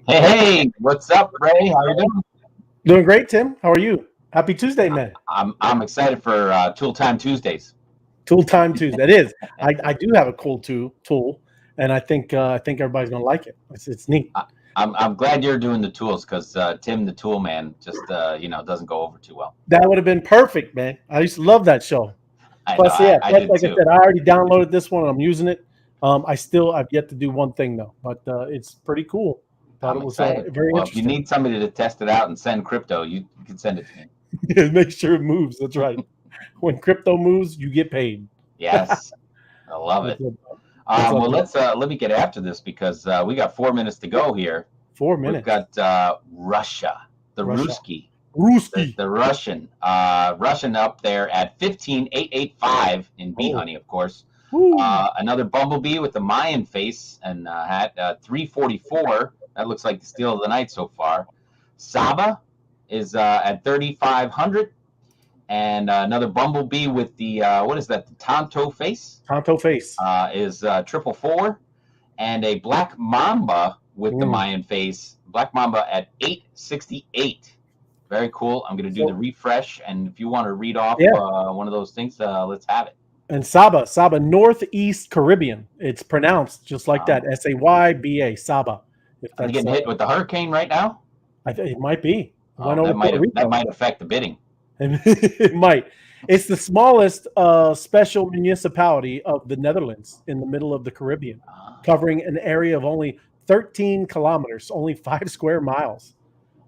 Hey, what's up, Ray? How you doing? Doing great, Tim. How are you? Happy Tuesday, man. I'm excited for Tool Time Tuesdays. Tool time Tuesday. It is. I do have a cool tool, and I think everybody's gonna like it. It's neat. I, I'm glad you're doing the tools because Tim the Tool Man just doesn't go over too well. That would have been perfect, man. I used to love that show. I know Plus, yeah. I Plus, did like I too. said, I already downloaded this one and I'm using it. I've yet to do one thing though, but it's pretty cool. Thought I'm it was excited. very Well, if you interesting. need somebody to test it out and send crypto, you can send it to me. Make sure it moves. That's right. When crypto moves, you get paid. Yes, I love That's it. what, that's what Well, let me get after this because we got 4 minutes to go here. four We've minutes. got Russia, the Russia. Ruski. the, Ruski. the Russian up there at 15,885 in B Oh. Honey, of course. Woo. Another bumblebee with the Mayan face and hat, 344. That looks like the steal of the night so far. Saba is at 3,500, and another bumblebee with the what is that? The Tonto face Tonto face. is 444, and a black mamba with the Mayan face. Black mamba at 868. Very cool. I'm going to do the refresh, and if you want to read off Yeah. one of those things, let's have it. And Saba, Northeast Caribbean. It's pronounced just like that. Sayba, Saba. If Are they that's, getting hit with the hurricane right now? it might be. Went over That Puerto that Rico. might affect the bidding. It might. It's the smallest special municipality of the Netherlands in the middle of the Caribbean, covering an area of only 13 kilometers, only 5 square miles.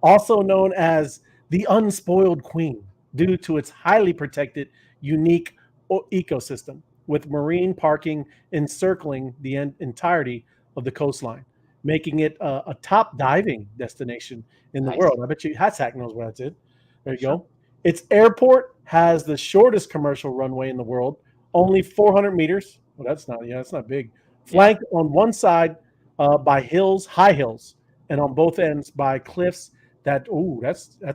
Also known as the Unspoiled Queen, due to its highly protected, unique ecosystem, with marine parking encircling the entirety of the coastline, making it a top diving destination in the Nice. world. I bet you Hatsack knows where that's it. There you Sure. go. Its airport has the shortest commercial runway in the world, only 400 meters. Well, that's not big. Flanked on one side by high hills, and on both ends by cliffs. That's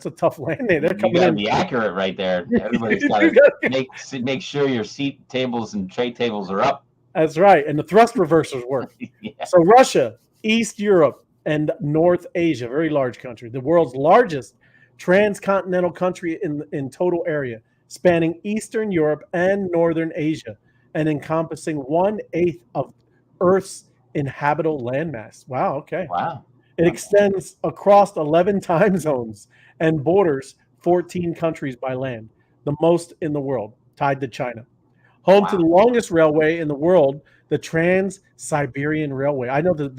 a tough landing. They're You coming got to in. be accurate right there. Everybody's got You to gotta- make sure your seat tables and tray tables are up. That's right, and the thrust reversers work. Yeah. So Russia, East Europe, and North Asia, very large country, the world's largest transcontinental country in total area, spanning Eastern Europe and Northern Asia, and encompassing 1/8 of Earth's inhabitable landmass. Wow, okay. Wow. It extends across 11 time zones and borders 14 countries by land, the most in the world, tied to China. Home to the longest railway in the world, the Trans-Siberian Railway. I know the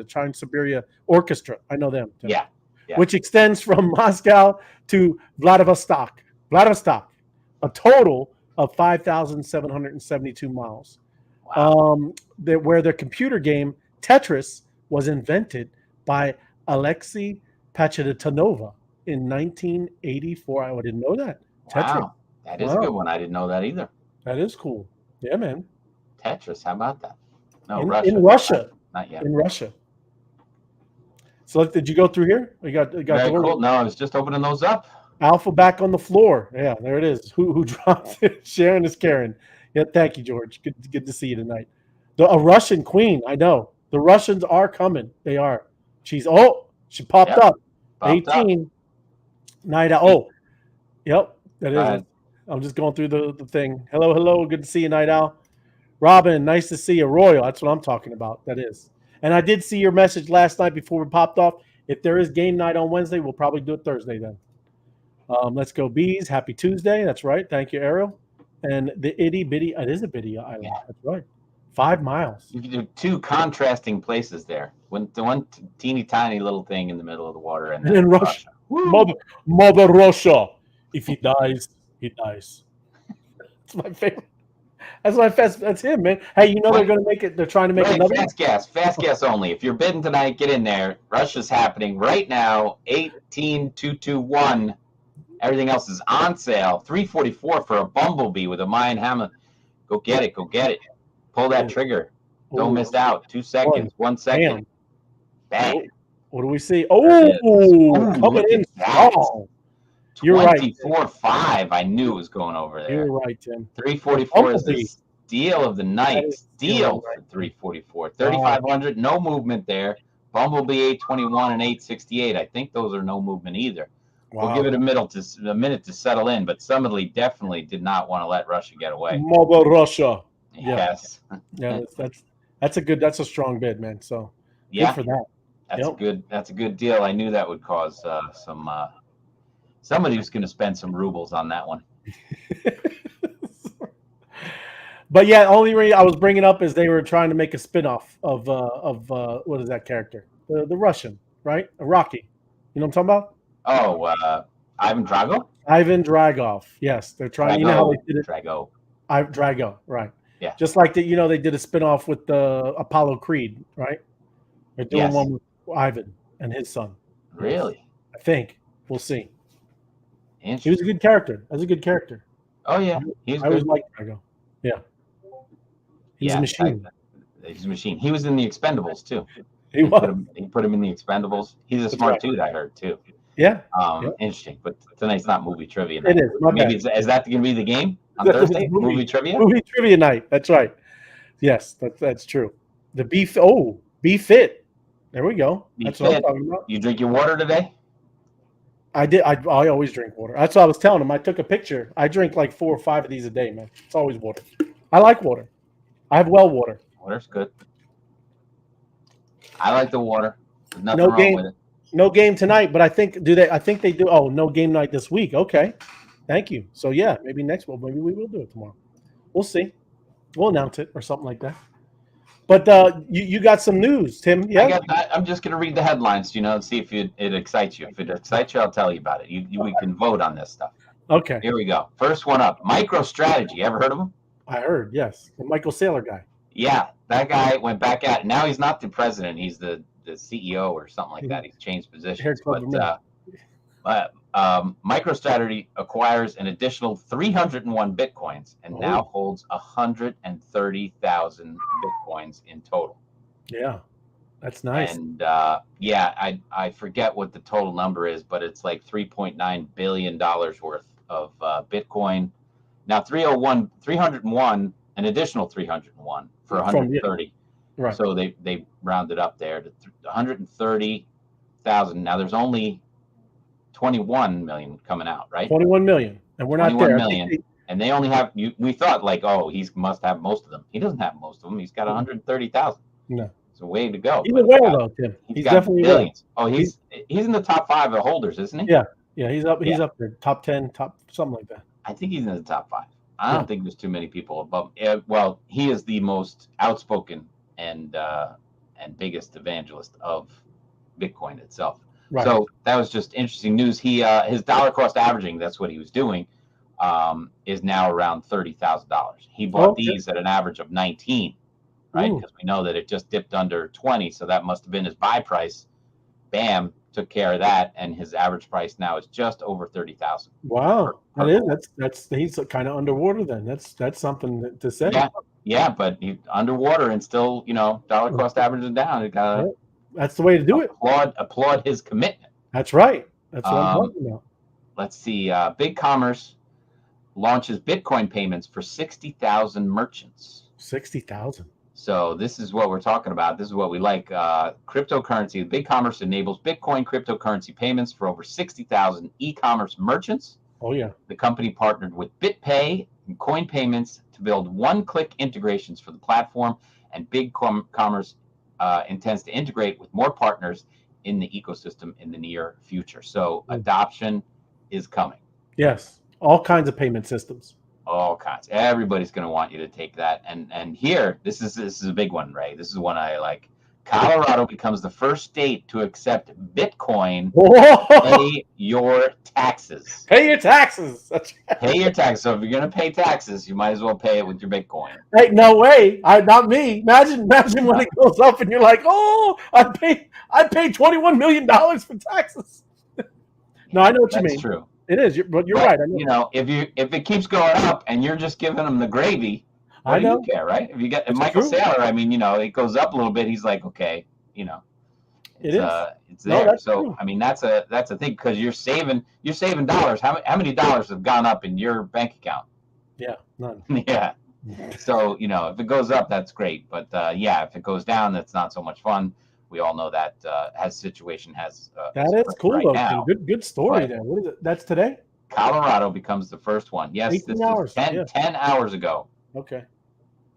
Trans-Siberia Orchestra. I know them. Tim. Yeah. Yeah. Which extends from Moscow to Vladivostok. A total of 5,772 miles. Wow. Where the computer game Tetris was invented by Alexei Pachitnova in 1984. I didn't know that. Tetris. Wow. That is a good one. I didn't know that either. That is cool. Yeah, man. Tetris. How about that? No, In Russia. Not yet. In Russia. So did you go through here? You got Very cool. No, I was just opening those up. Alpha back on the floor. Yeah, there it is. Who dropped it? Sharon is Karen. Yeah, thank you, George. Good to see you tonight. A Russian queen. I know. The Russians are coming. They are. She popped up. Popped 18. up. Night out. Oh, yep. That Go is. ahead. I'm just going through the thing. Hello. Good to see you, Night Owl. Robin, nice to see you. Royal, that's what I'm talking about. That is. And I did see your message last night before we popped off. If there is game night on Wednesday, we'll probably do it Thursday then. Let's go, bees. Happy Tuesday. That's right. Thank you, Ariel. And the itty bitty. It is a bitty island. Yeah. That's right. 5 miles. You can do two contrasting places there. The one teeny tiny little thing in the middle of the water, and then Russia. Mother Russia. If he dies, he dies. That's my favorite. That's him, man. Hey, you know they're going to make it. They're trying to make another. Fast gas only. If you're bidding tonight, get in there. Russia's happening right now. 18,221. Everything else is on sale. 344 for a bumblebee with a Mayan hammer. Go get it. Pull that trigger. Don't miss out. 2 seconds. 1 second. Bang. What do we see? Coming in strong. You're right. 24.5. I knew it was going over there. You're right, Tim. 344 is the steal of the night. Steal for 344. 3,500. No movement there. Bumblebee 821 and 868. I think those are no movement either. Wow. We'll give it a minute to settle in, but somebody definitely did not want to let Russia get away. Mother Russia. Yes. Yeah, that's a strong bid, man. So yeah, good for that. That's a good deal. I knew that would cause somebody was going to spend some rubles on that one. But yeah, the only reason I was bringing up is they were trying to make a spinoff of what is that character? The Russian, right? Rocky. You know what I'm talking about? Oh, Ivan Drago? Ivan Dragov. Yes, they're trying. You know how they did it? Drago, right? Yeah. Just like that, they did a spinoff with the Apollo Creed, right? They're doing one with Ivan and his son. Really? I think we'll see. He was a good character. That's a good character. Oh yeah, I always liked Drago. Yeah. He's a machine. He's a machine. He was in the Expendables too. He put him in the Expendables. He's a smart dude, I heard too. Yeah. Interesting. But tonight's not movie trivia night. It is. Maybe is that going to be the game on Thursday? Movie trivia. Movie trivia night. That's right. Yes, that's true. The Be Fit. There we go. That's what I'm talking about. You drink your water today? I did. I always drink water. That's what I was telling him. I took a picture. I drink like 4 or 5 of these a day, man. It's always water. I like water. I have well water. Water's good. I like the water. There's nothing wrong with it. No game tonight, but I think they do. Oh, no game night this week. Okay. Thank you. So yeah, maybe maybe we will do it tomorrow. We'll see. We'll announce it or something like that. But you got some news, Tim. Yeah. I'm just going to read the headlines, and see if it excites you. If it excites you, I'll tell you about it. We can vote on this stuff. Okay. Here we go. First one up. MicroStrategy. Ever heard of him? I heard, yes. The Michael Saylor guy. Yeah, that guy went back out. Now he's not the president. He's the CEO or something like that. He's changed positions. But MicroStrategy acquires an additional 301 Bitcoins and now holds 130,000 Bitcoins in total. Yeah, that's nice. And I forget what the total number is, but it's like $3.9 billion worth of Bitcoin. Now 301, an additional 301 for 130. Right. So they rounded up there to 130,000. Now there's only 21 million coming out, right? 21 million, and we're not there. 21 million, and they only have. We thought like, he must have most of them. He doesn't have most of them. He's got 130,000. No, it's a way to go. He's a whale though, Tim. He's definitely billions. Oh, he's in the top 5 of holders, isn't he? Yeah, he's up. He's up there, top 10, top something like that. I think he's in the top 5. I don't think there's too many people above. Well, he is the most outspoken and biggest evangelist of Bitcoin itself. Right. So that was just interesting news. He his dollar cost averaging, that's what he was doing, is now around $30,000. He bought these at an average of 19, right? Because we know that it just dipped under 20, so that must have been his buy price. Bam, took care of that, and his average price now is just over 30,000. Wow, that's he's kind of underwater then. That's something to say. Yeah, but he's underwater and still, dollar cost averaging down. It got that's the way to do it. Applaud his commitment. That's right. That's what I'm talking about. Let's see. BigCommerce launches Bitcoin payments for 60,000 merchants. 60,000. So this is what we're talking about. This is what we like. Cryptocurrency. BigCommerce enables Bitcoin cryptocurrency payments for over 60,000 e-commerce merchants. Oh, yeah. The company partnered with BitPay and Coin Payments to build one-click integrations for the platform, and BigCommerce intends to integrate with more partners in the ecosystem in the near future. So adoption is coming. Yes, all kinds of payment systems. All kinds. Everybody's going to want you to take that. And here, this is a big one, Ray. This is one I like. Colorado becomes the first state to accept Bitcoin. Pay your taxes. Pay your taxes. That's right. Pay your taxes. So if you're going to pay taxes, you might as well pay it with your Bitcoin. Hey, no way. Not me. Imagine when it goes up and you're like, I paid $21 million for taxes. No, I know what you mean. That's true. It is, but you're right. I know. If it keeps going up and you're just giving them the gravy, I know. You care, right? If you get Michael Saylor, it goes up a little bit. He's like, okay, it's there. So true. I mean, that's a thing, because you're saving dollars. How many dollars have gone up in your bank account? Yeah, none. Yeah. So if it goes up, that's great. But if it goes down, that's not so much fun. We all know that situation has That is cool right though, now. Tim. Good story But there. What is it? That's today? Colorado becomes the first one. Yes, 18 this is hours. 10, Yeah. 10 hours ago. Okay.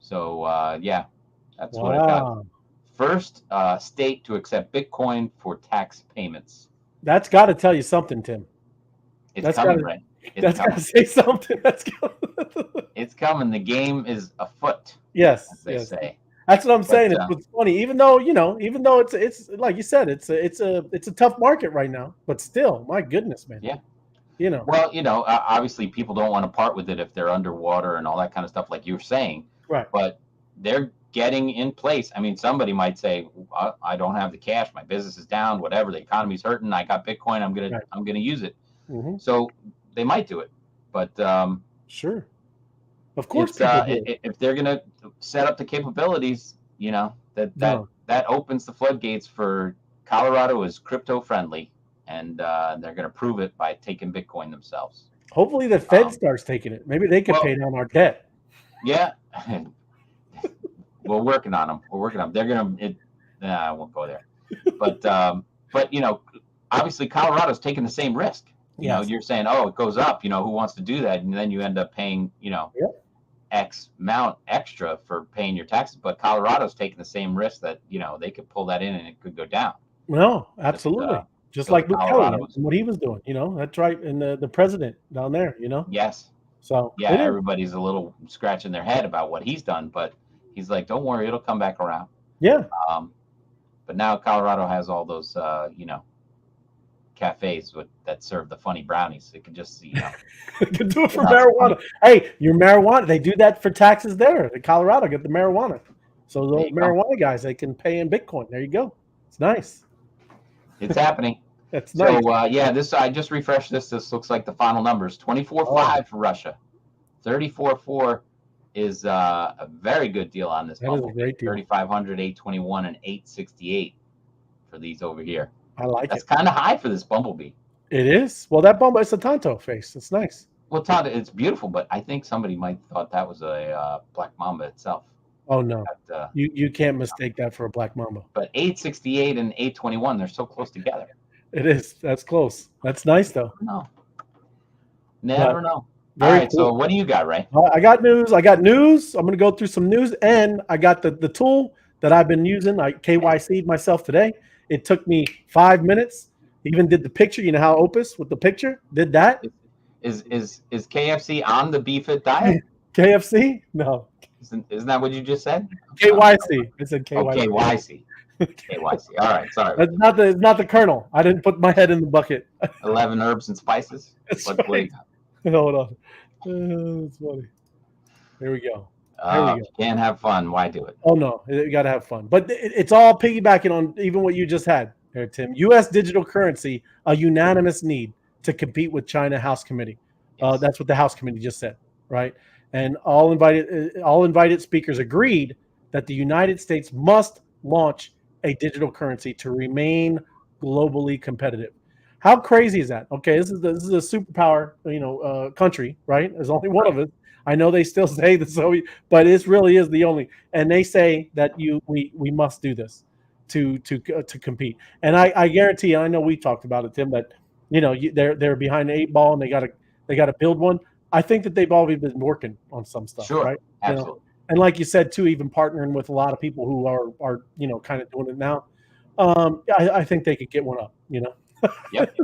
So yeah, that's what it got. Wow. First state to accept Bitcoin for tax payments. That's got to tell you something, Tim. It's That's coming, gotta, right? It's that's got to coming. say something. It's coming. The game is afoot, Yes. as they Yes. say. That's what I'm saying. But, It's funny, even though it's like you said, it's a tough market right now, but still, my goodness, man. Yeah. Well, Obviously, people don't want to part with it if they're underwater and all that kind of stuff, like you were saying. right. But they're getting in place. I mean, somebody might say, "I don't have the cash. My business is down. Whatever. The economy's hurting. I got Bitcoin. I'm gonna use it." Mm-hmm. So they might do it, but sure, of course, people do. if they're gonna set up the capabilities, that opens the floodgates for Colorado is crypto friendly, and they're gonna prove it by taking Bitcoin themselves. Hopefully, the Fed starts taking it. Maybe they could pay down our debt. Yeah, we're working on them. They're gonna. I won't go there, but obviously Colorado's taking the same risk. You're saying, oh, it goes up. Who wants to do that? And then you end up paying, X amount extra for paying your taxes. But Colorado's taking the same risk that they could pull that in and it could go down. No, absolutely. Just like Bukele, what he was doing. That's right. And the president down there. Yes. So yeah, everybody's a little scratching their head about what he's done, but he's like, don't worry, it'll come back around. Yeah. But now Colorado has all those, cafes that serve the funny brownies. They can just, They can do it for marijuana. Hey, your marijuana, they do that for taxes there. In Colorado, get the marijuana. So those marijuana guys, they can pay in Bitcoin. There you go. It's nice. It's happening. That's nice. So I just refreshed this. This looks like the final numbers. 24.5 for Russia. 34.4 is a very good deal on this. That is a great deal. 3,500, 821, and 868 for these over here. I like That's it. kind of high for this bumblebee. It is. Well, that bumblebee, it's a Tonto face. It's nice. Well, Tonto, it's beautiful, but I think somebody might have thought that was a black mamba itself. Oh no, you can't mistake that for a black mamba. But 868 and 821, they're so close together. It is. That's close. That's nice though. No, never know. All right. Cool. So what do you got, Ray? I got news. I'm going to go through some news, and I got the tool that I've been using. I KYC'd myself today. It took me 5 minutes. Even did the picture. You know how Opus with the picture did that. Is KFC on the BFIT diet? KFC? No. Isn't that what you just said? KYC. It said KYC. Oh, KYC. KYC. All right. Sorry. It's not the Colonel. I didn't put my head in the bucket. 11 herbs and spices. That's what right. Hold on. That's funny. Here we go. If you can't have fun, why do it? Oh no, you got to have fun. But it's all piggybacking on even what you just had there, Tim. U.S. digital currency, a unanimous need to compete with China House Committee. Yes. That's what the House Committee just said, right? And all invited speakers agreed that the United States must launch a digital currency to remain globally competitive. How crazy is that? Okay, this is a superpower, country, right? There's only one of us. I know they still say the Soviet, but it really is the only. And they say that we must do this to compete. And I guarantee you, I know we talked about it, Tim, that they're behind the 8 ball and they got to build one. I think that they've already been working on some stuff, sure, right? Absolutely. And like you said too, even partnering with a lot of people who are kind of doing it now. I think they could get one up. Yep.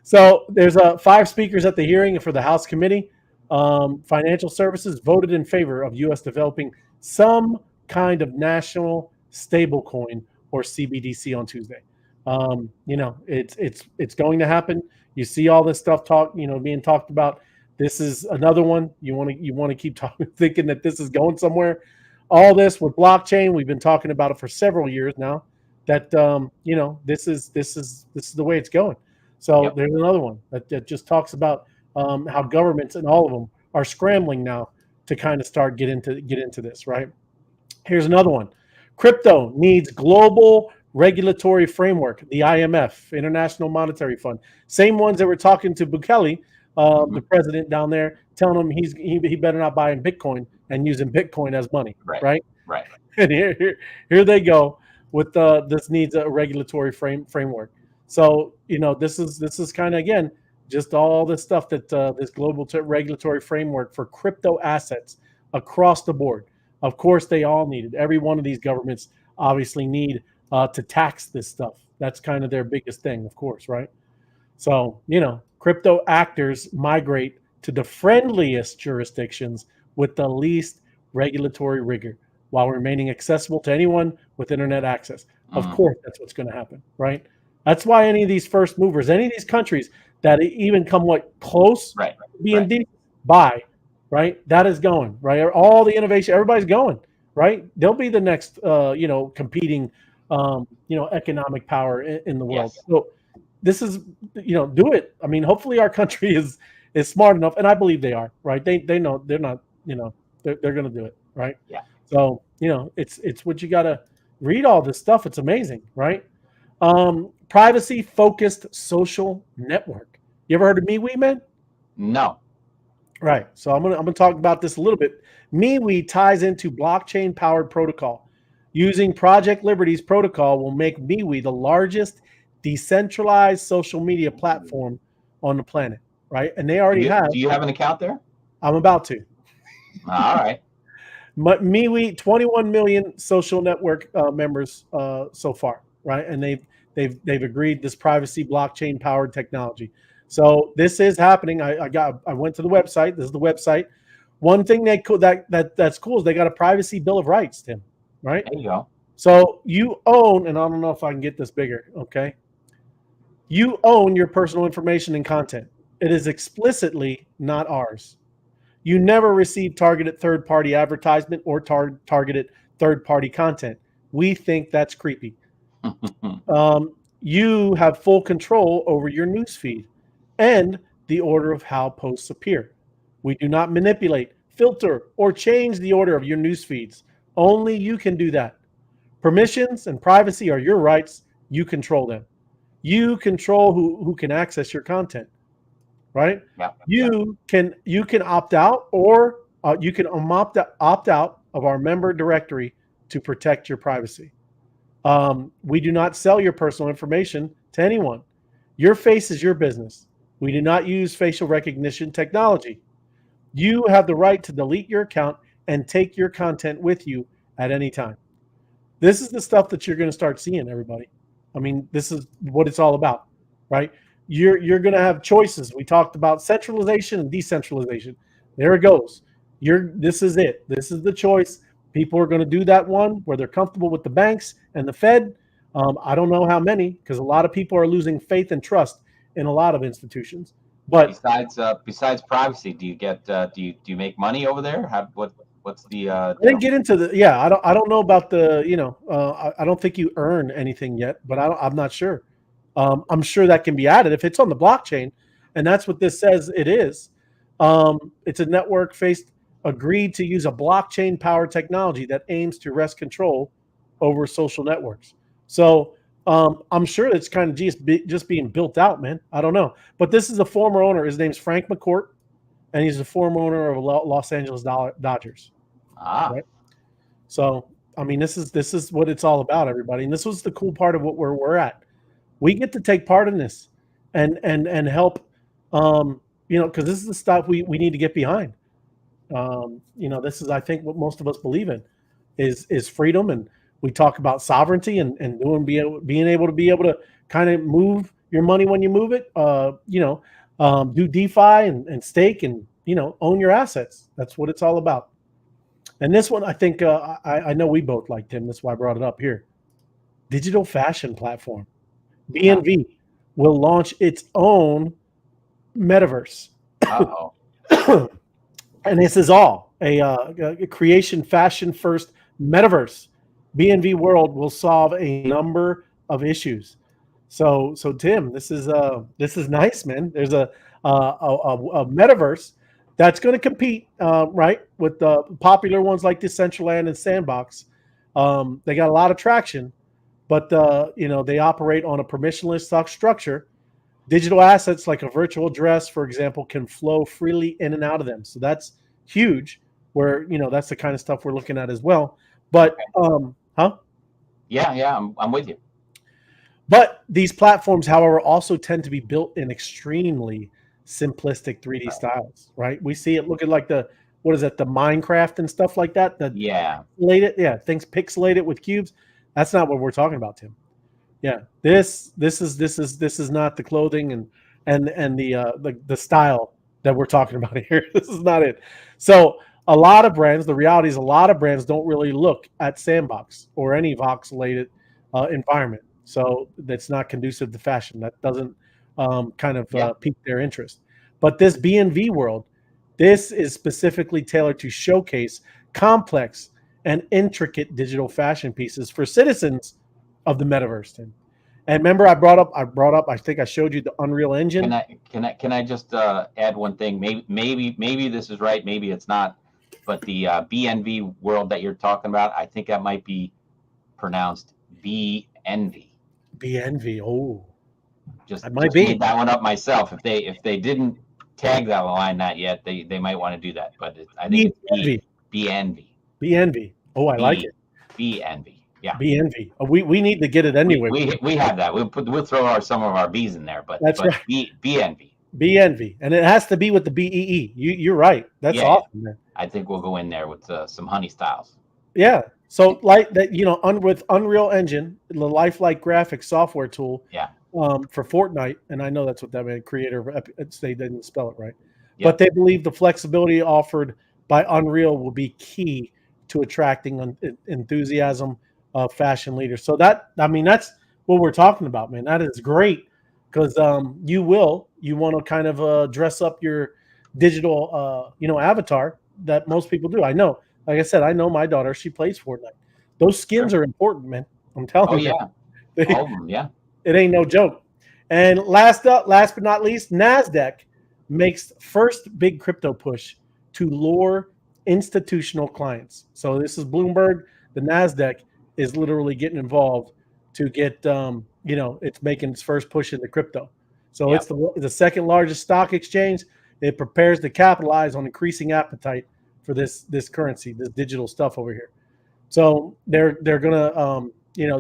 So there's 5 speakers at the hearing for the House Committee. Financial Services voted in favor of U.S. developing some kind of national stablecoin or CBDC on Tuesday. It's going to happen. You see all this stuff being talked about. This is another one. You want to keep thinking that this is going somewhere. All this with blockchain, we've been talking about it for several years now. That this is the way it's going. So There's another one that just talks about how governments and all of them are scrambling now to kind of start get into this, right? Here's another one. Crypto needs global regulatory framework. The IMF, International Monetary Fund, same ones that were talking to Bukele, the president down there, telling him he better not buy in Bitcoin and using Bitcoin as money, right? Right. And here they go. with this needs a regulatory framework. So this is kind of, again, just all this stuff that this global regulatory framework for crypto assets across the board. Of course, they all need it. Every one of these governments obviously need to tax this stuff. That's kind of their biggest thing, of course, right? So, crypto actors migrate to the friendliest jurisdictions with the least regulatory rigor while remaining accessible to anyone with internet access. Of course, that's what's going to happen, right? That's why any of these first movers, any of these countries that even come close Right. BNB by, right? That is going, right? All the innovation, everybody's going, right? They'll be the next, competing, economic power in the world. Yes. So this is, do it. I mean, hopefully our country is smart enough, and I believe they are, right? They know they're not, they're going to do it, right? Yeah. So, it's what you got to read all this stuff. It's amazing, right? Privacy focused social network. You ever heard of MeWe, man? No. Right. So I'm gonna talk about this a little bit. MeWe ties into blockchain powered protocol. Using Project Liberty's protocol will make MeWe the largest decentralized social media platform on the planet. Right. And they already have. Do you have an account there? I'm about to. All right. MeWe, 21 million social network members so far, right? And they've agreed this privacy blockchain powered technology. So this is happening. I went to the website. This is the website. One thing that's cool is they got a privacy bill of rights, Tim. Right? There you go. So you own, and I don't know if I can get this bigger. Okay. You own your personal information and content. It is explicitly not ours. You never receive targeted third-party advertisement or targeted third-party content. We think that's creepy. You have full control over your newsfeed and the order of how posts appear. We do not manipulate, filter, or change the order of your news feeds. Only you can do that. Permissions and privacy are your rights. You control them. You control who can access your content. Right? Yeah. You can opt out, or you can opt out of our member directory to protect your privacy. We do not sell your personal information to anyone. Your face is your business. We do not use facial recognition technology. You have the right to delete your account and take your content with you at any time. This is the stuff that you're going to start seeing, everybody. I mean, this is what it's all about, right? You're going to have choices. We talked about centralization and decentralization. There it goes. This is it. This is the choice. People are going to do that one where they're comfortable with the banks and the Fed. I don't know how many, because a lot of people are losing faith and trust in a lot of institutions. But besides privacy, do you get do you make money over there? What's the? I didn't get into the. Yeah, I don't know about the. I don't think you earn anything yet, but I'm not sure. I'm sure that can be added if it's on the blockchain, and that's what this says it is. It's a network agreed to use a blockchain powered technology that aims to wrest control over social networks. So I'm sure it's kind of just being built out, man. I don't know, but this is a former owner. His name's Frank McCourt, and he's the former owner of Los Angeles Dodgers. Right? So I mean, this is what it's all about, everybody. And this was the cool part of where we're at. We get to take part in this and help, because this is the stuff we need to get behind. This is, I think, what most of us believe in is freedom. And we talk about sovereignty and being able to kind of move your money when you move it, do DeFi and stake and, own your assets. That's what it's all about. And this one, I think, I know we both liked him. That's why I brought it up here. Digital fashion platform. BNV will launch its own metaverse. And this is all a creation fashion first metaverse. BNV World will solve a number of issues. So Tim, this is nice, man. There's a metaverse that's going to compete, right, with the popular ones like Decentraland and Sandbox. They got a lot of traction. But they operate on a permissionless structure. Digital assets like a virtual dress, for example, can flow freely in and out of them. So that's huge. Where that's the kind of stuff we're looking at as well. But Yeah, I'm with you. But these platforms, however, also tend to be built in extremely simplistic 3D styles, right? We see it looking like the what is it, the Minecraft and stuff like that. The Yeah, things pixelated with cubes. That's not what we're talking about, Tim. Yeah, this is not the clothing and the style that we're talking about here. This is not it. So a lot of brands, the reality is a lot of brands don't really look at sandbox or any voxelated environment. So that's not conducive to fashion. That doesn't kind of yeah. pique their interest. But this BNV world, this is specifically tailored to showcase complex and intricate digital fashion pieces for citizens of the metaverse, Tim. And remember, I think I showed you the Unreal Engine. Can I just add one thing? Maybe this is right, maybe it's not. But the BNV world that you're talking about, I think that might be pronounced BNV. BNV. Oh, Just it might just made be that one up myself. If they didn't tag that line that yet, they might want to do that. But I think it's BNV. BNV. BNV. Oh, I like it. BNV. Yeah. BNV. We need to get it We, anyway. we we have that. We'll throw some of our B's in there, but That's right. BNV. BNV, and it has to be with the BEE. You're right. That's Yeah. awesome, man. I think we'll go in there with some honey styles. Yeah. So like that, with Unreal Engine, the lifelike graphics software tool, Yeah. for Fortnite, and I know that's what that meant. Creator, they didn't spell it right, Yeah. but they believe the flexibility offered by Unreal will be key to attracting enthusiasm of fashion leaders. So that's what we're talking about, man. That is great because you want to kind of dress up your digital avatar that most people do. I know, like I said, I know my daughter. She plays Fortnite. Those skins Sure. are important, man. I'm Oh telling you. yeah. All of them. Yeah. It ain't no joke. And last but not least, NASDAQ makes first big crypto push to lure institutional clients. So this is Bloomberg. The NASDAQ is literally getting involved to get, it's making its first push into crypto. So Yeah. it's the second largest stock exchange. It prepares to capitalize on increasing appetite for this currency, this digital stuff over here. So they're gonna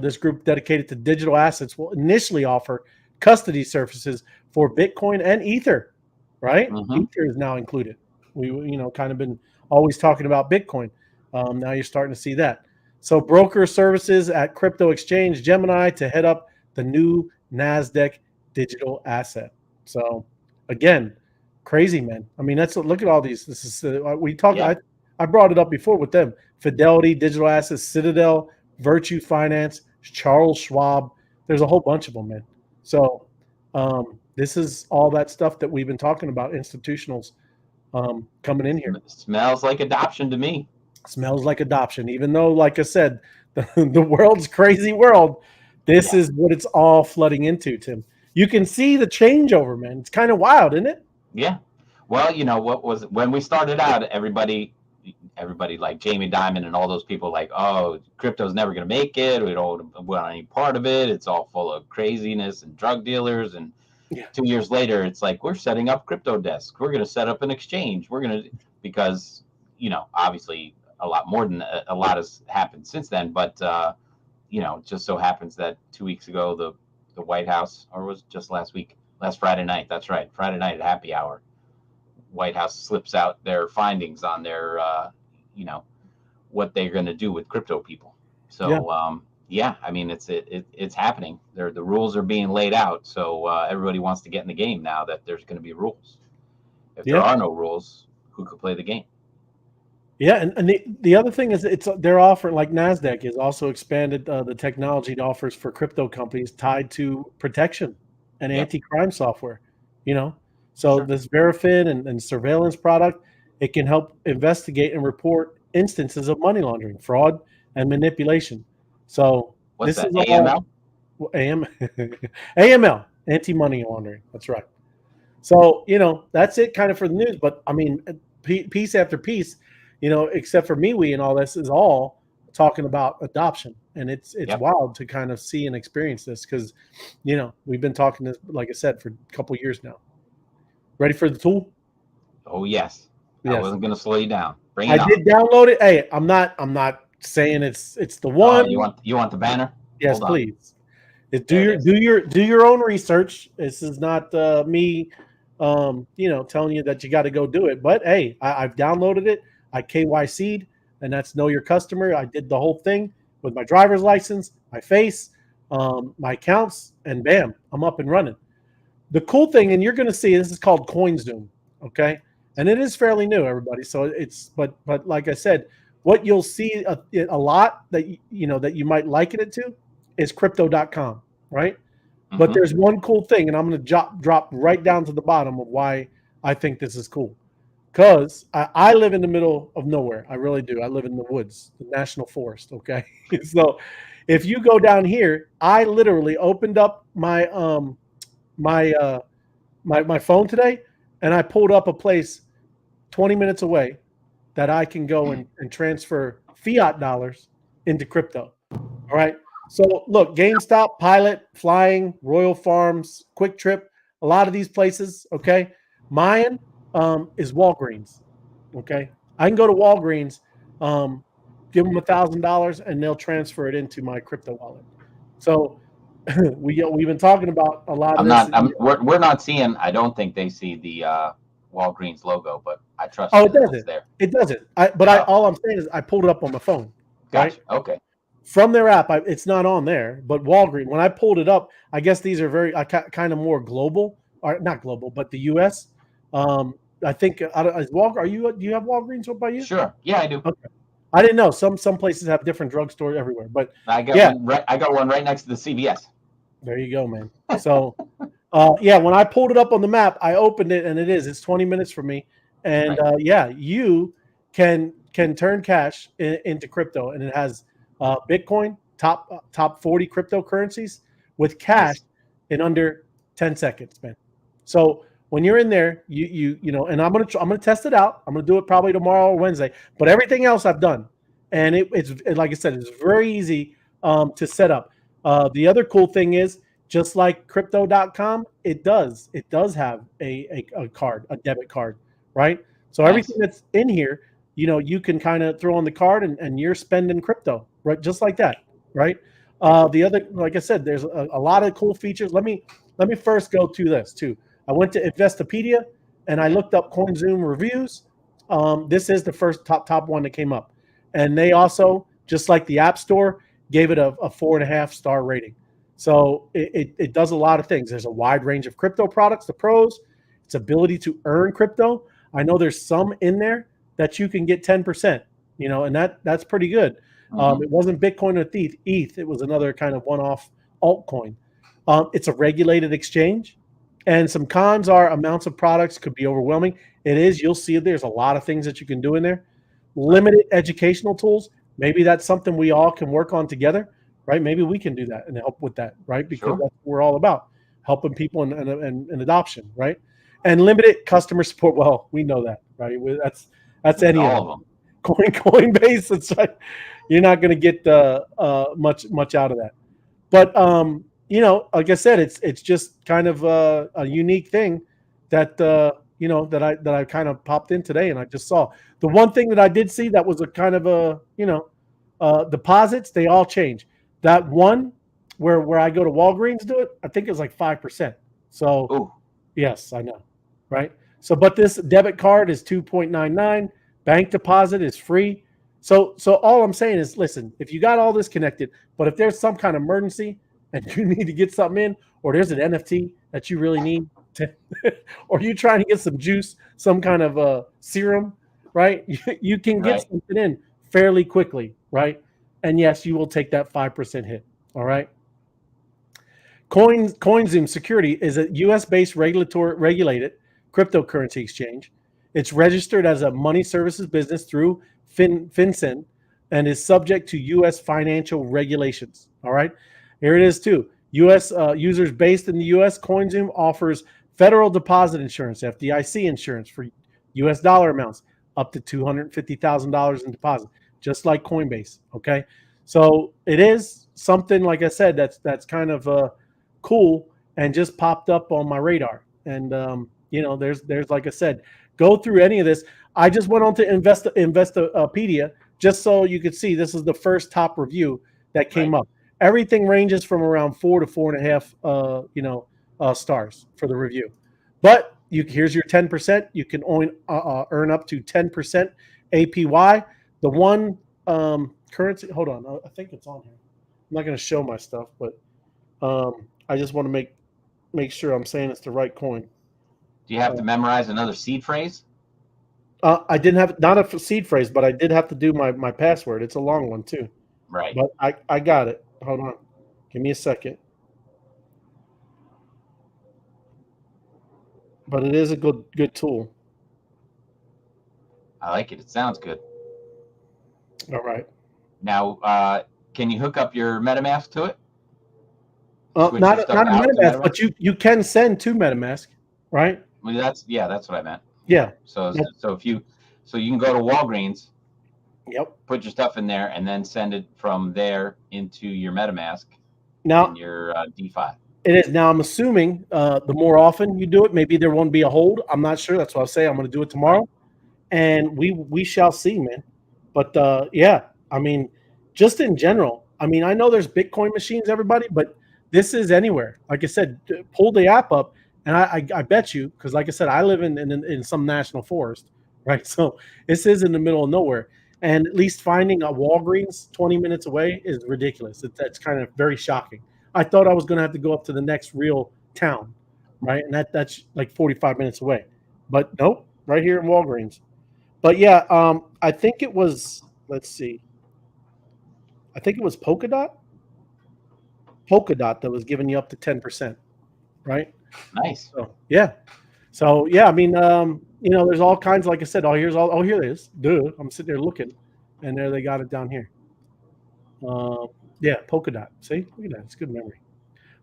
this group dedicated to digital assets will initially offer custody services for Bitcoin and Ether, right? Mm-hmm. Ether is now included. We kind of been always talking about Bitcoin. Now you're starting to see that. So broker services at crypto exchange Gemini to head up the new NASDAQ digital asset. So again, crazy, man. I mean, look at all these. This is we talked. Yeah. I brought it up before with them. Fidelity, Digital Assets, Citadel, Virtue Finance, Charles Schwab. There's a whole bunch of them, man. So this is all that stuff that we've been talking about, institutionals coming in here. Smells like adoption to me. Smells like adoption, even though, like I said, the world's crazy world. This is what it's all flooding into, Tim. You can see the changeover, man. It's kind of wild, isn't it? Yeah. Well, what was when we started out, everybody like Jamie Dimon and all those people like, oh, crypto's never going to make it. We don't want any part of it. It's all full of craziness and drug dealers. And 2 years later, it's like, we're setting up crypto desk. We're going to set up an exchange. We're going to, because, obviously a lot more than a lot has happened since then. But, it just so happens that 2 weeks ago, the White House, or was it just last Friday night. That's right. Friday night at happy hour. White House slips out their findings on their, what they're going to do with crypto people. So, I mean, it's happening. The rules are being laid out. So everybody wants to get in the game now that there's going to be rules. If there are no rules, who could play the game? Yeah, and the other thing is they're offering, like NASDAQ has also expanded the technology it offers for crypto companies tied to protection and anti-crime software. So this Verifin and surveillance product, it can help investigate and report instances of money laundering, fraud, and manipulation. So what's this that? is AML? AML, anti-money laundering. That's right. So that's it kind of for the news. But I mean, piece after piece, except for MeWe and all this, is all talking about adoption, and it's wild to kind of see and experience this because we've been talking this, like I said, for a couple of years now. Ready for the tool? Oh yes. I wasn't going to slow you down. Bring it on. I did download it. Hey, I'm not saying it's the Oh, one. you want the banner? Yes, Hold on. please. There it is. Do your own research. This is not me, telling you that you got to go do it. But hey, I've downloaded it. I KYC'd, and that's know your customer. I did the whole thing with my driver's license, my face, my accounts, and bam, I'm up and running. The cool thing, and you're going to see, this is called CoinZoom, okay? And it is fairly new, everybody. So it's, but like I said, what you'll see a lot that that you might liken it to is crypto.com, right? But there's one cool thing, and I'm going to drop right down to the bottom of why I think this is cool. Because I live in the middle of nowhere. I really do. I live in the woods, the national forest, okay? So if you go down here, I literally opened up my my phone today, and I pulled up a place 20 minutes away that I can go and transfer fiat dollars into crypto. All right. So look, GameStop, Pilot, Flying, Royal Farms, Quick Trip, a lot of these places. Okay. Mine is Walgreens. Okay. I can go to Walgreens, give them $1,000, and they'll transfer it into my crypto wallet. So we've been talking about a lot of this. We're not seeing. I don't think they see the Walgreens logo, but I trust. Oh, it doesn't. It's there. It doesn't. All I'm saying is I pulled it up on my phone. Gotcha. Right? Okay. From their app, it's not on there. But Walgreens, when I pulled it up, I guess these are very kind of more global, or not global, but the U.S. I think do you have Walgreens by you? Sure. Yeah, I do. Okay. I didn't know. Some places have different drugstores everywhere, but I got one right next to the CVS. There you go, man. So, when I pulled it up on the map, I opened it, and it's 20 minutes from me, and right. You can turn cash into crypto, and it has Bitcoin, top 40 cryptocurrencies with cash in under 10 seconds, man. So when you're in there, and I'm gonna test it out. I'm gonna do it probably tomorrow or Wednesday. But everything else I've done, and it's like I said, it's very easy to set up. The other cool thing is, just like crypto.com, it does have a card, a debit card, right? So everything that's in here, you can kind of throw on the card and you're spending crypto, right? Just like that, right? The other, like I said, there's a lot of cool features. Let me first go to this too. I went to Investpedia and I looked up CoinZoom reviews. This is the first top one that came up. And they also, just like the App Store, gave it a 4.5 star rating. So it does a lot of things. There's a wide range of crypto products, the pros, its ability to earn crypto. I know there's some in there that you can get 10%, and that's pretty good. It wasn't Bitcoin or ETH. It was another kind of one-off altcoin. It's a regulated exchange. And some cons are amounts of products could be overwhelming. It is. You'll see there's a lot of things that you can do in there. Limited educational tools. Maybe that's something we all can work on together, right? Maybe we can do that and help with that, right? Because that's what we're all about, helping people in adoption, right? And limited customer support. Well, we know that, right? That's any all of them. Coinbase. It's like you're not going to get much out of that. But like I said, it's just kind of a unique thing that that I kind of popped in today and I just saw. The one thing that I did see that was a kind of deposits, they all change. That one where I go to Walgreens do it, I think it's like 5%. So Ooh. Yes, I know, right? So but this debit card is 2.99. Bank deposit is free. So all I'm saying is, listen, if you got all this connected, but if there's some kind of emergency and you need to get something in, or there's an NFT that you really need to, or you trying to get some juice, some kind of serum, right? You can get something in fairly quickly, right? And yes, you will take that 5% hit. All right. CoinZoom Security is a U.S.-based regulated cryptocurrency exchange. It's registered as a money services business through FinCEN and is subject to U.S. financial regulations. All right. Here it is too. U.S. Users based in the U.S. CoinZoom offers federal deposit insurance, FDIC insurance for U.S. dollar amounts up to $250,000 in deposit, just like Coinbase. Okay, so it is something, like I said, that's kind of cool and just popped up on my radar. And there's like I said, go through any of this. I just went on to Investpedia just so you could see, this is the first top review that came up. Everything ranges from around 4 to 4.5, stars for the review. But here's your 10%. You can only earn up to 10% APY. The one currency, hold on, I think it's on here. I'm not going to show my stuff, but I just want to make sure I'm saying it's the right coin. Do you have to memorize another seed phrase? I didn't have, not a seed phrase, but I did have to do my password. It's a long one too. Right. But I got it. Hold on. Give me a second. But it is a good tool. I like it. It sounds good. All right. Now, can you hook up your MetaMask to it? Not a MetaMask, but you can send to MetaMask, right? Well, that's what I meant. Yeah. So you can go to Walgreens. Yep. Put your stuff in there and then send it from there into your MetaMask. Now in your DeFi. It is. Now I'm assuming the more often you do it, maybe there won't be a hold. I'm not sure. That's what I'll say. I'm going to do it tomorrow, and we shall see, man. But yeah, I mean, just in general, I mean, I know there's Bitcoin machines, everybody, but this is anywhere. Like I said, pull the app up, and I bet you, because like I said, I live in some national forest, right? So this is in the middle of nowhere, and at least finding a Walgreens 20 minutes away is ridiculous. That's kind of very shocking. I thought I was going to have to go up to the next real town, right? And that's like 45 minutes away. But nope, right here in Walgreens. But yeah, I think it was, let's see. I think it was Polkadot that was giving you up to 10%, right? Nice. So, yeah. So, yeah, I mean, there's all kinds, like I said, here it is. Dude, I'm sitting there looking, and there they got it down here. Yeah, Polkadot. See, look at that. It's good memory.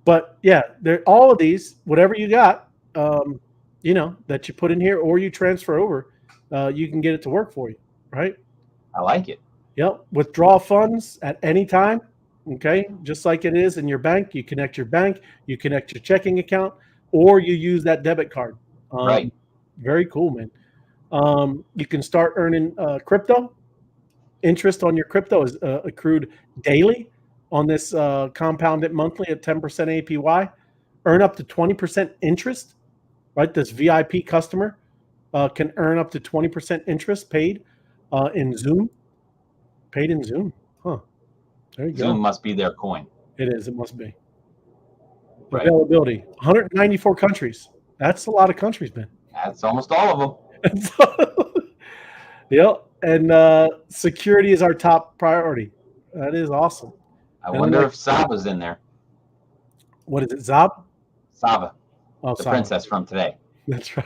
But yeah, all of these, whatever you got, that you put in here or you transfer over, you can get it to work for you, right? I like it. Yep. Withdraw funds at any time. Okay, just like it is in your bank. You connect your bank, you connect your checking account, or you use that debit card. Right. Very cool, man. You can start earning crypto. Interest on your crypto is accrued daily on this compounded monthly at 10% APY. Earn up to 20% interest, right? This VIP customer can earn up to 20% interest paid in Zoom. Paid in Zoom. Huh. There you go. Zoom must be their coin. It is. It must be. Right. Availability. 194 countries. That's a lot of countries, man. That's almost all of them. Yep. And security is our top priority. That is awesome. I wonder if Sava's in there. What is it, Zab? Sava. Oh, the princess from today. That's right.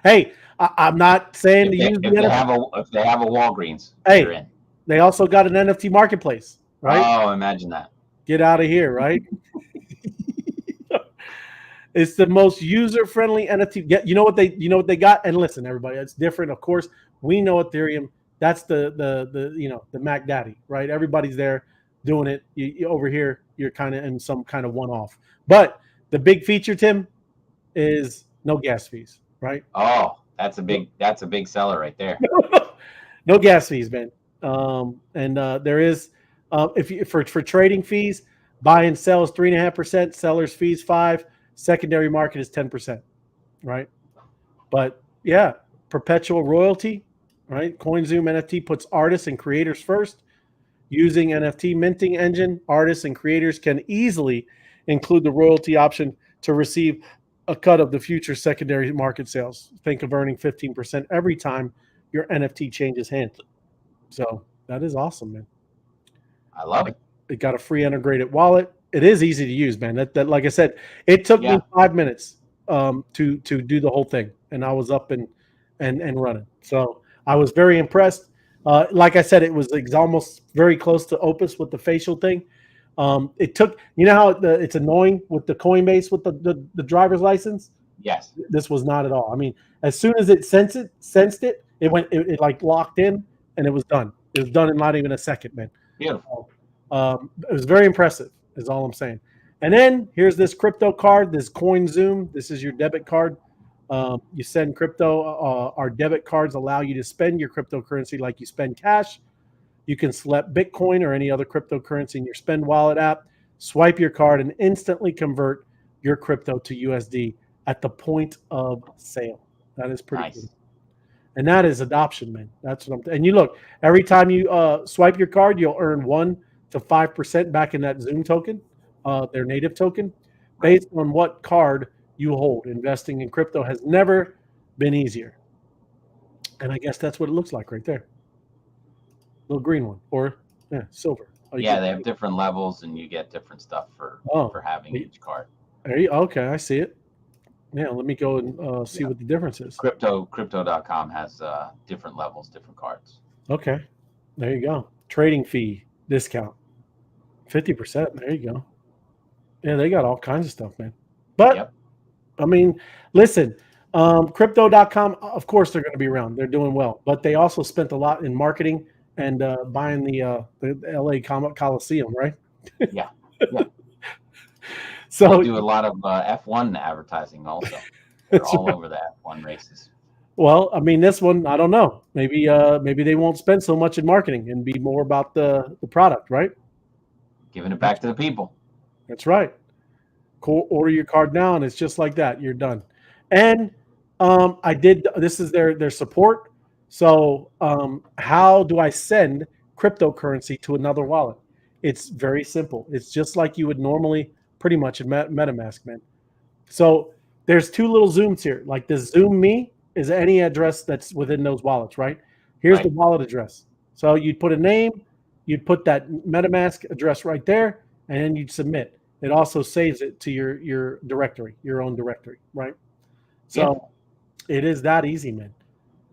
Hey, I'm not saying if they have a Walgreens, hey, they're in. They also got an NFT marketplace, right? Oh, imagine that. Get out of here, right? It's the most user-friendly NFT. You know what they got? And listen, everybody, it's different. Of course, we know Ethereum. That's the Mac Daddy, right? Everybody's there doing it. You over here, you're kind of in some kind of one-off. But the big feature, Tim, is no gas fees, right? Oh, that's a big seller right there. No gas fees, man. There is for trading fees, buy and sell is 3.5%, sellers fees 5%, secondary market is 10%, right? But yeah, perpetual royalty, right? CoinZoom NFT puts artists and creators first. Using NFT minting engine, artists and creators can easily include the royalty option to receive a cut of the future secondary market sales. Think of earning 15% every time your NFT changes hands. So that is awesome, man. I love it. It got a free integrated wallet. It is easy to use, man. That like I said, it took me 5 minutes to do the whole thing, and I was up and running. So I was very impressed. Like I said, it was almost very close to Opus with the facial thing. It took, how it's annoying with the Coinbase with the driver's license. Yes. This was not at all. I mean, as soon as it sensed it, it like locked in and it was done. It was done in not even a second, man. Beautiful. It was very impressive, is all I'm saying. And then here's this crypto card, this CoinZoom. This is your debit card. You send crypto. Our debit cards allow you to spend your cryptocurrency like you spend cash. You can select Bitcoin or any other cryptocurrency in your Spend Wallet app, swipe your card, and instantly convert your crypto to USD at the point of sale. That is pretty cool. And that is adoption, man. That's what I'm. And you look, every time you swipe your card, you'll earn 1 to 5% back in that Zoom token, their native token, based on what card you hold. Investing in crypto has never been easier. And I guess that's what it looks like right there. Little green one, or silver. Yeah, they have different levels, and you get different stuff for having each card. Okay, I see it. Yeah, let me go and see what the difference is. Crypto.com has different levels, different cards. Okay, there you go. Trading fee discount, 50%. There you go. Yeah, they got all kinds of stuff, man. But I mean, listen, Crypto.com, of course, they're going to be around. They're doing well, but they also spent a lot in marketing and buying the LA Coliseum, right? Yeah. So they do a lot of F1 advertising also. They're all over the F1 races. Well, I mean, this one, I don't know. Maybe they won't spend so much in marketing and be more about the product, right? Giving it back to the people. That's right. Order your card now, and it's just like that. You're done. And this is their support. So how do I send cryptocurrency to another wallet? It's very simple. It's just like you would normally pretty much in MetaMask, man. So there's two little Zooms here. Like the Zoom Me is any address that's within those wallets, right? Here's the wallet address. So you'd put a name, you'd put that MetaMask address right there, and then you'd submit. It also saves it to your directory, your own directory, right? So it is that easy, man.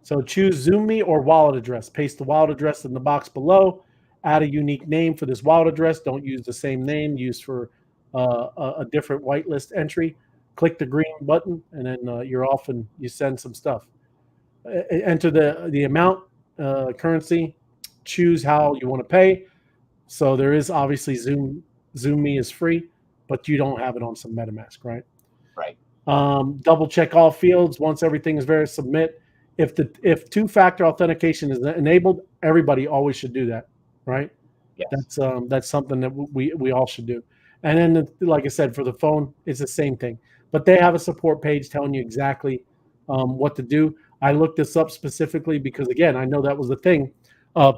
So choose Zoom Me or wallet address. Paste the wallet address in the box below. Add a unique name for this wallet address. Don't use the same name used for a different whitelist entry. Click the green button, and then you're off and you send some stuff. Enter the amount, currency. Choose how you want to pay. So there is obviously Zoom Me is free, but you don't have it on some MetaMask, right? Right. Double check all fields. Once everything is verified, submit. If two-factor authentication is enabled, everybody always should do that, right? Yes. That's something that we all should do. And then, like I said, for the phone, it's the same thing. But they have a support page telling you exactly what to do. I looked this up specifically because, again, I know that was the thing.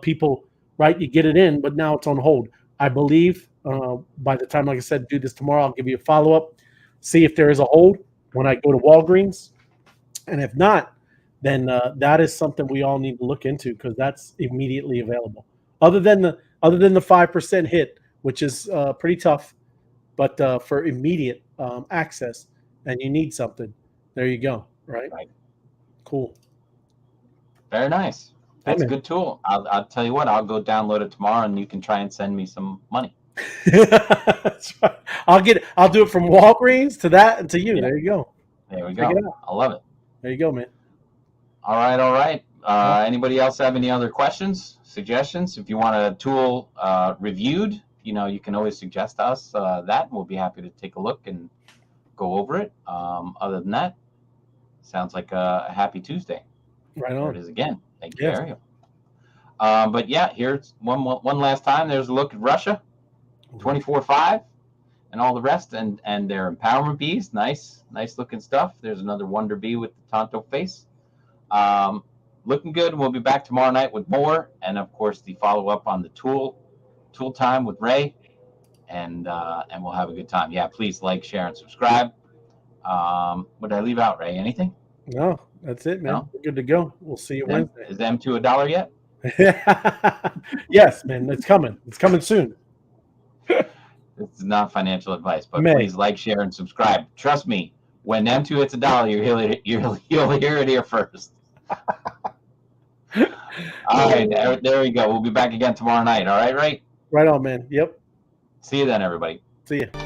People, right, you get it in, but now it's on hold. I believe by the time, like I said, do this tomorrow, I'll give you a follow-up, see if there is a hold when I go to Walgreens. And if not, then that is something we all need to look into because that's immediately available. Other than the 5% hit, which is pretty tough, but for immediate access, and you need something, there you go. Right. Cool. Very nice. That's a good tool. I'll tell you what. I'll go download it tomorrow, and you can try and send me some money. That's right. I'll do it from Walgreens to that and to you. Yeah. There you go. There we go. I love it. There you go, man. All right. Anybody else have any other questions, suggestions? If you want a tool reviewed, you can always suggest to us that, and we'll be happy to take a look and go over it. Other than that, sounds like a happy Tuesday. Right on. There it is again. Thank you, Ariel. But yeah, here's one last time. There's a look at Russia, 24/5, and all the rest, and their empowerment bees. Nice looking stuff. There's another Wonder Bee with the Tonto face. Looking good. We'll be back tomorrow night with more, and of course the follow up on the tool time with Ray, and we'll have a good time. Yeah, please like, share, and subscribe. What did I leave out, Ray? Anything? No, that's it, man. No? We're good to go. We'll see you Wednesday. Is M2 $1 yet? Yes, man. It's coming. It's coming soon. This is not financial advice, but please like, share, and subscribe. Trust me, when M2 hits $1, you'll hear it here first. All right, there we go. We'll be back again tomorrow night. All right, Ray? Right on, man. Yep. See you then, everybody. See you.